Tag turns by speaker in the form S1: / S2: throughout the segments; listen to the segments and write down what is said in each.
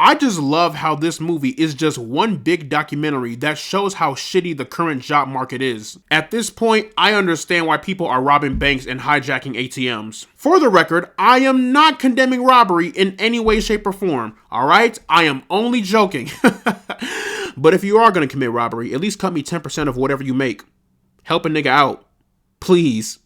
S1: I just love how this movie is just one big documentary that shows how shitty the current job market is. At this point, I understand why people are robbing banks and hijacking ATMs. For the record, I am not condemning robbery in any way, shape, or form, alright? I am only joking. But if you are gonna commit robbery, at least cut me 10% of whatever you make. Help a nigga out. Please.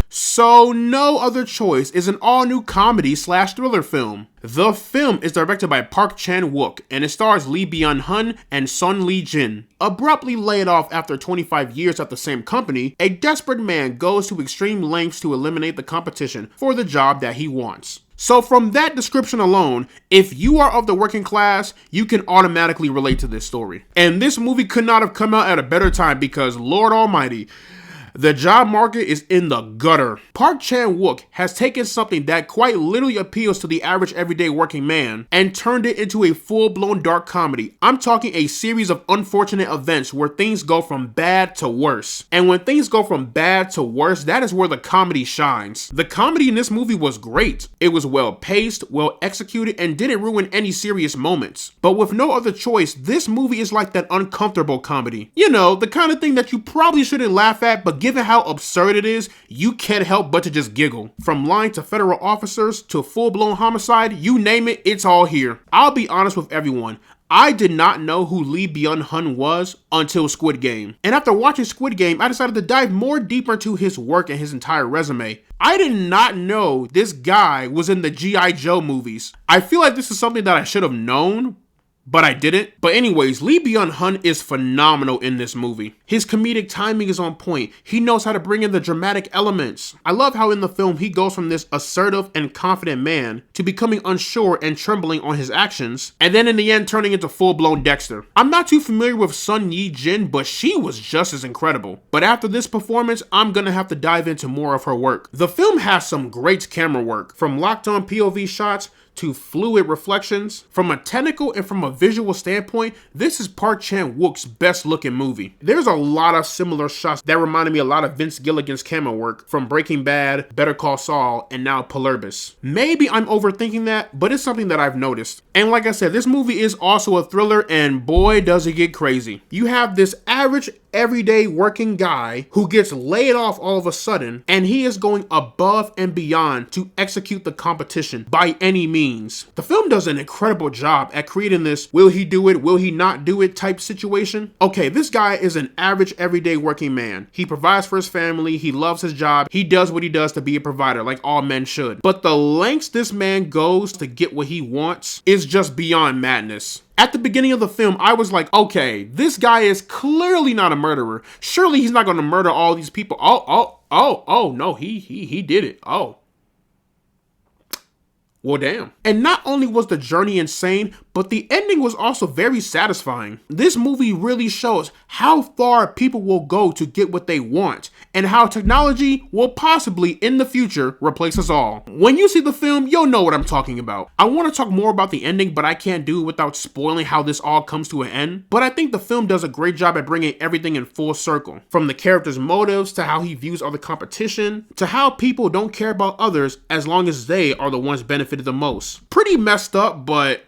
S1: So No Other Choice is an all-new comedy/thriller film. The film is directed by Park Chan-wook and it stars Lee Byung-hun and Son Lee-jin. Abruptly laid off after 25 years at the same company, a desperate man goes to extreme lengths to eliminate the competition for the job that he wants. So from that description alone, if you are of the working class, you can automatically relate to this story. And this movie could not have come out at a better time because, Lord Almighty, the job market is in the gutter. Park Chan-wook has taken something that quite literally appeals to the average everyday working man and turned it into a full-blown dark comedy. I'm talking a series of unfortunate events where things go from bad to worse. And when things go from bad to worse, that is where the comedy shines. The comedy in this movie was great. It was well paced, well executed, and didn't ruin any serious moments. But with No Other Choice, this movie is like that uncomfortable comedy. You know, the kind of thing that you probably shouldn't laugh at, but given how absurd it is, you can't help but to just giggle. From lying to federal officers to full-blown homicide, you name it, it's all here. I'll be honest with everyone. I did not know who Lee Byung-hun was until Squid Game. And after watching Squid Game, I decided to dive more deeper into his work and his entire resume. I did not know this guy was in the G.I. Joe movies. I feel like this is something that I should have known, but I didn't. But anyways, Lee Byung-hun is phenomenal in this movie. His comedic timing is on point. He knows how to bring in the dramatic elements. I love how in the film he goes from this assertive and confident man to becoming unsure and trembling on his actions, and then in the end turning into full-blown Dexter. I'm not too familiar with Son Ye-jin, but she was just as incredible. But after this performance, I'm gonna have to dive into more of her work. The film has some great camera work, from locked-on POV shots to fluid reflections. From a technical and from a visual standpoint, this is Park Chan-wook's best looking movie. There's a lot of similar shots that reminded me a lot of Vince Gilligan's camera work from Breaking Bad, Better Call Saul, and now Pluribus. Maybe I'm overthinking that, but it's something that I've noticed. And like I said, this movie is also a thriller, and boy does it get crazy. You have this average everyday working guy who gets laid off all of a sudden, and he is going above and beyond to execute the competition by any means. The film does an incredible job at creating this will he do it, will he not do it type situation. Okay, this guy is an average everyday working man. He provides for his family, he loves his job, he does what he does to be a provider like all men should. But the lengths this man goes to get what he wants is just beyond madness. At the beginning of the film, I was like, okay, this guy is clearly not a murderer. Surely he's not going to murder all these people. Oh, no, he did it. Oh. Well, damn. And not only was the journey insane, but the ending was also very satisfying. This movie really shows how far people will go to get what they want, and how technology will possibly, in the future, replace us all. When you see the film, you'll know what I'm talking about. I want to talk more about the ending, but I can't do it without spoiling how this all comes to an end. But I think the film does a great job at bringing everything in full circle. From the character's motives, to how he views other competition, to how people don't care about others as long as they are the ones benefited the most. Pretty messed up, but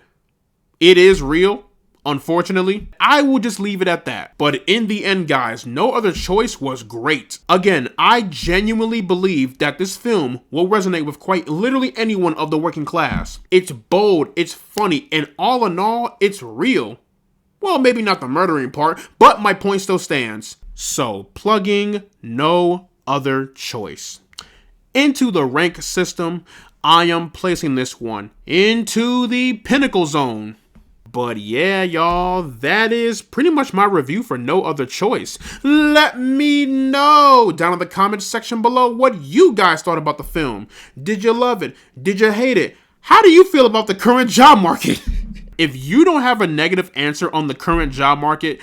S1: it is real, unfortunately. I will just leave it at that. But in the end, guys, No Other Choice was great. Again, I genuinely believe that this film will resonate with quite literally anyone of the working class. It's bold, it's funny, and all in all, it's real. Well, maybe not the murdering part, but my point still stands. So, plugging No Other Choice. Into the rank system, I am placing this one into the pinnacle zone. But yeah, y'all, that is pretty much my review for No Other Choice. Let me know down in the comments section below what you guys thought about the film. Did you love it? Did you hate it? How do you feel about the current job market? If you don't have a negative answer on the current job market,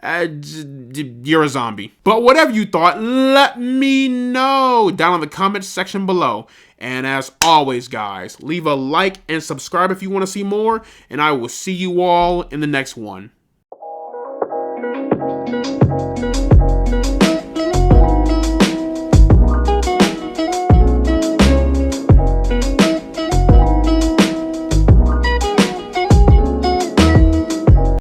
S1: you're a zombie. But whatever you thought, let me know down in the comments section below. And as always, guys, leave a like and subscribe if you want to see more, and I will see you all in the next one.